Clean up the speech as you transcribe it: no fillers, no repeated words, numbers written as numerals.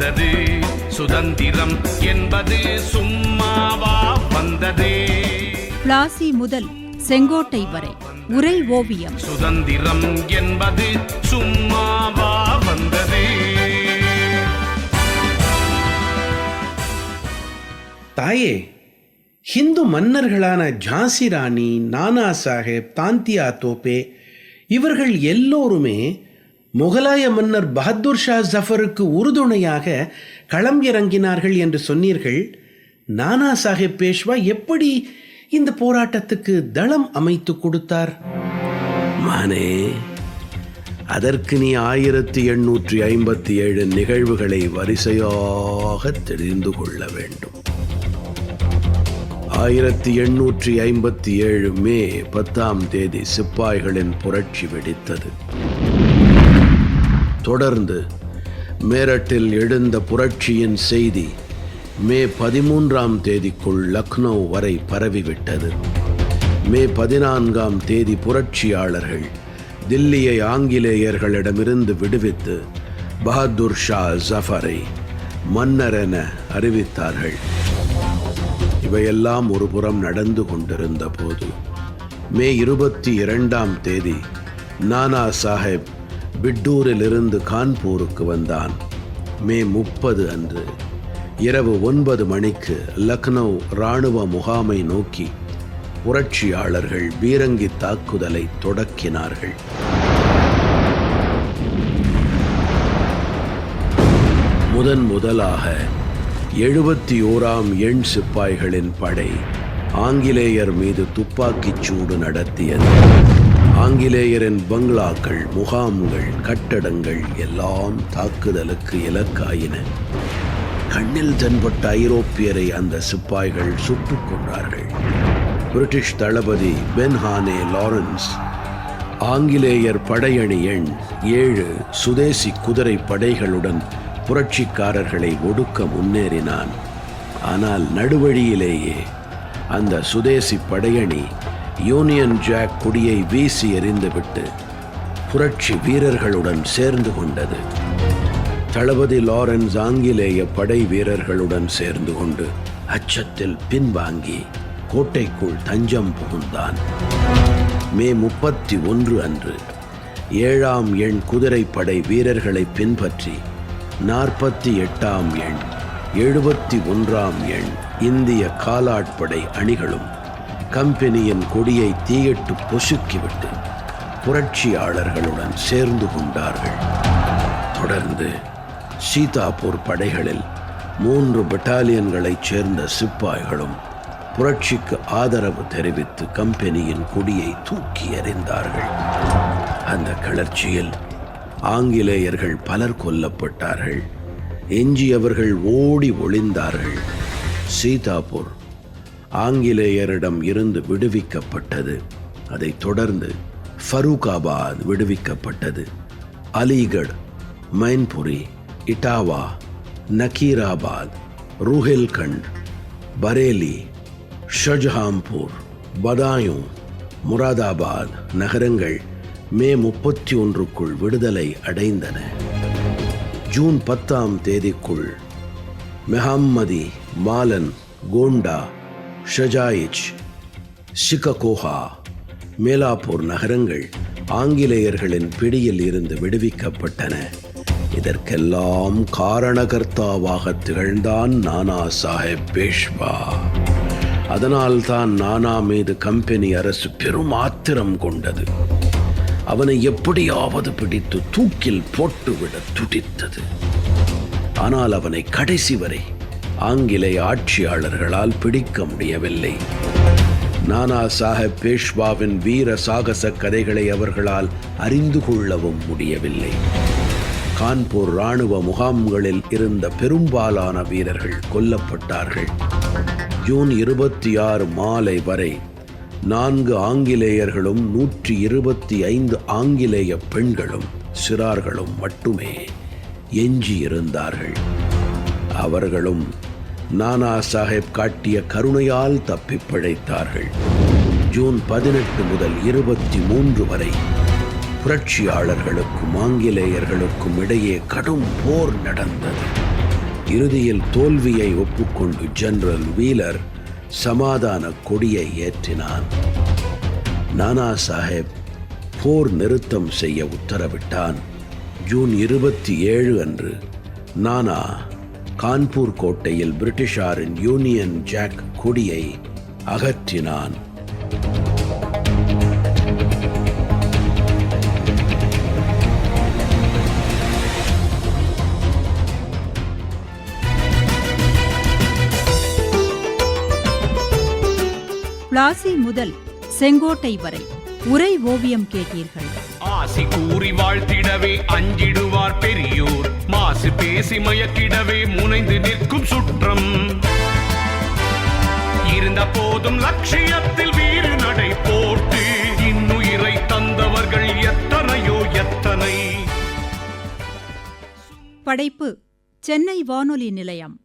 வந்தது. சுதந்திரம் என்பது சும்மாவா வந்தது. பிளாசி முதல் செங்கோட்டை வரை உரை ஓவியம். சுதந்திரம் என்பது சும்மாவா வந்தது. தாயே, ஹிந்து மன்னர்களான ஜான்சி ராணி, நானா சாஹேப், தாந்தியா தோப்பே இவர்கள் எல்லோருமே முகலாய மன்னர் பகதூர் ஷா ஜஃபருக்கு உறுதுணையாக களம் இறங்கினார்கள் என்று சொன்னீர்கள். நானா சாஹேப் பேஷ்வா எப்படி இந்த போராட்டத்துக்கு தளம் அமைத்து கொடுத்தார்? மானே, அதற்கு நீ 1857 நிகழ்வுகளை வரிசையாக தெரிந்து கொள்ள வேண்டும். 1857 மே 10 சிப்பாய்களின் புரட்சி வெடித்தது. தொடர்ந்து மேரட்டில் எழுந்த புரட்சியின் செய்தி மே 13 லக்னோ வரை பரவிவிட்டது. மே 14 புரட்சியாளர்கள் தில்லியை ஆங்கிலேயர்களிடமிருந்து விடுவித்து பகதூர் ஷா ஜஃபரை மன்னர் என அறிவித்தார்கள். இவையெல்லாம் ஒரு புறம் நடந்து கொண்டிருந்த போது மே 22 நானா சாஹேப் பிட்டூரிலிருந்து கான்பூருக்கு வந்தான். மே 30 அன்று இரவு 9 மணிக்கு லக்னோ இராணுவ முகாமை நோக்கி புரட்சியாளர்கள் பீரங்கி தாக்குதலை தொடக்கினார்கள். முதலாக 71ஆம் எண் சிப்பாய்களின் படை ஆங்கிலேயர் மீது துப்பாக்கிச் சூடு நடத்தியது. ஆங்கிலேயரின் பங்களாக்கள், முகாம்கள், கட்டடங்கள் எல்லாம் தாக்குதலுக்கு இலக்காயின. கண்ணில் தென்பட்ட ஐரோப்பியரை அந்த சிப்பாய்கள் சுட்டுக் கொன்றார்கள். பிரிட்டிஷ் தளபதி பென்ஹானே லாரன்ஸ் ஆங்கிலேயர் படையணி எண் 7 சுதேசி குதிரை படைகளுடன் புரட்சிக்காரர்களை ஒடுக்க முன்னேறினான். ஆனால் நடுவழியிலேயே அந்த சுதேசி படையணி யூனியன் ஜாக் கொடியை வீசி எறிந்துவிட்டு புரட்சி வீரர்களுடன் சேர்ந்து கொண்டது. தளபதி லாரன்ஸ் ஆங்கிலேய படை வீரர்களுடன் சேர்ந்து கொண்டு அச்சத்தில் பின்வாங்கி கோட்டைக்குள் தஞ்சம் புகுந்தான். மே 31 அன்று 7ஆம் எண் குதிரைப்படை வீரர்களை பின்பற்றி 48ஆம் எண், 71ஆம் எண் இந்திய காலாட்படை அணிகளும் கம்பெனியின் கொடியை தீயிட்டு பொசுக்கிவிட்டு புரட்சியாளர்களுடன் சேர்ந்து கொண்டார்கள். தொடர்ந்து சீதாப்பூர் படைகளில் 3 பட்டாலியன்களைச் சேர்ந்த சிப்பாய்களும் புரட்சிக்கு ஆதரவு தெரிவித்து கம்பெனியின் கொடியை தூக்கி எறிந்தார்கள். அந்த கிளர்ச்சியில் ஆங்கிலேயர்கள் பலர் கொல்லப்பட்டார்கள். எஞ்சியவர்கள் ஓடி ஒளிந்தார்கள். சீதாப்பூர் ஆங்கிலேயரிடம் இருந்து விடுவிக்கப்பட்டது. அதைத் தொடர்ந்து ஃபரூகாபாத் விடுவிக்கப்பட்டது. அலிகட், மைன்புரி, இட்டாவா, நக்கீராபாத், ருஹில்கண்ட், பரேலி, ஷஜஹாம்பூர், பதாயூன், முராதாபாத் நகரங்கள் மே 31க்குள் விடுதலை அடைந்தன. ஜூன் 10 மெஹம்மதி, மாலன், கோண்டா, ஷஜாயிச், சிககோஹா, மேலாப்பூர் நகரங்கள் ஆங்கிலேயர்களின் பிடியில் இருந்து விடுவிக்கப்பட்டன. இதற்கெல்லாம் காரணகர்த்தாவாக திகழ்ந்தான் நானா சாஹேப் பேஷ்வா. அதனால்தான் நானா மீது கம்பெனி அரசு பெரும் ஆத்திரம் கொண்டது. அவனை எப்படியாவது பிடித்து தூக்கில் போட்டுவிட துடித்தது. ஆனால் அவனை கடைசி வரை ஆங்கிலேய ஆட்சியாளர்களால் பிடிக்க முடியவில்லை. நானா சாஹேப் பேஷ்வாவின் வீர சாகச கதைகளை அவர்களால் அறிந்து கொள்ளவும் முடியவில்லை. கான்பூர் இராணுவ முகாம்களில் இருந்த பெரும்பாலான வீரர்கள் கொல்லப்பட்டார்கள். ஜூன் 26 மாலை வரை 4 ஆங்கிலேயர்களும் 125 ஆங்கிலேய பெண்களும் சிறார்களும் மட்டுமே எஞ்சியிருந்தார்கள். அவர்களும் நானா சாஹேப் காட்டிய கருணையால் தப்பி பிழைத்தார்கள். ஜூன் 18 முதல் 23 வரை புரட்சியாளர்களுக்கும் ஆங்கிலேயர்களுக்கும் இடையே கடும் போர் நடந்தது. இறுதியில் தோல்வியை ஒப்புக்கொண்டு ஜெனரல் வீலர் சமாதான கொடியை ஏற்றினான். நானா சாஹேப் போர் நிறுத்தம் செய்ய உத்தரவிட்டான். ஜூன் 27 அன்று நானா கான்பூர் கோட்டையில் பிரிட்டிஷாரின் யூனியன் ஜாக் கொடியை அகற்றினான். பிளாசி முதல் செங்கோட்டை வரை உரை ஓவியம் கேட்டீர்கள். ஆசி கூறி வாழ்த்திடவே அஞ்சிடுவார் பெரியோர், மாசு பேசி மயக்கிடவே முனைந்து நிற்கும் சுற்றம். இருந்த போதும் லட்சியத்தில் வீறு நடை போட்டு இன்னுயிரை தந்தவர்கள் எத்தனையோ எத்தனை. படைப்பு சென்னை வானொலி நிலையம்.